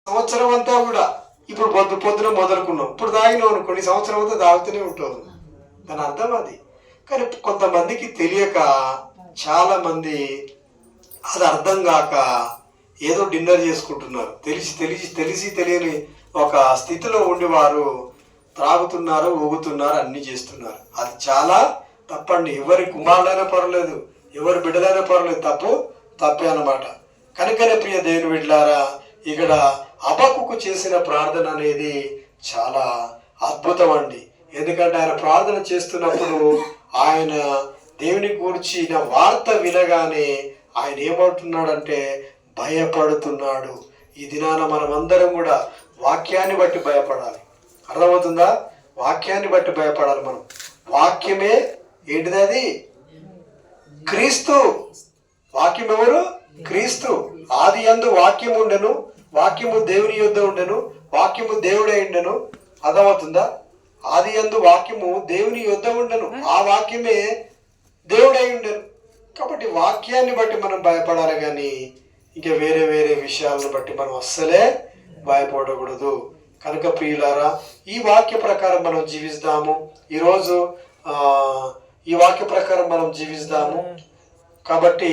సంవత్సరం అంతా కూడా ఇప్పుడు పొద్దున మొదలుకున్నాం, ఇప్పుడు తాగినాం కొన్ని సంవత్సరం అంతా తాగుతూనే ఉంటాం. దాని అర్థం అది. కానీ కొంతమందికి తెలియక, చాలా మంది అది అర్థం కాక ఏదో డిన్నర్ చేసుకుంటున్నారు. తెలిసి తెలియని ఒక స్థితిలో ఉండి వారు త్రాగుతున్నారు, ఊగుతున్నారు, అన్ని చేస్తున్నారు. అది చాలా తప్పండి. ఎవరి కుమారులైనా పర్వాలేదు, ఎవరి బిడ్డలైనా పర్వాలేదు, తప్పే అన్నమాట. కనుకనే ప్రియ దేవుని బిడ్డలారా, ఇక్కడ హబక్కుకు చేసిన ప్రార్థన అనేది చాలా అద్భుతం అండి. ఎందుకంటే ఆయన ప్రార్థన చేస్తున్నప్పుడు ఆయన దేవుని గూర్చిన వార్త వినగానే ఆయన ఏమంటున్నాడంటే భయపడుతున్నాడు. ఈ దినాన మనమందరం కూడా వాక్యాన్ని బట్టి భయపడాలి. అర్థమవుతుందా? వాక్యాన్ని బట్టి భయపడాలి. మనం వాక్యమే ఏంటిది? అది క్రీస్తు. వాక్యం ఎవరు? క్రీస్తు. ఆది యందు వాక్యము ఉండెను, వాక్యము దేవుని యొద్ద ఉండెను, వాక్యము దేవుడే ఉండెను. అర్థమవుతుందా? ఆది యందు వాక్యము దేవుని యొద్ద ఉండెను, ఆ వాక్యమే దేవుడై ఉండెను. కాబట్టి వాక్యాన్ని బట్టి మనం భయపడాలి, కానీ ఇంకా వేరే వేరే విషయాలను బట్టి మనం అస్సలే భయపడకూడదు. కనుక ప్రియులారా, ఈ వాక్య ప్రకారం మనం జీవిస్తాము. ఈరోజు ఈ వాక్య ప్రకారం మనం జీవిస్తాము. కాబట్టి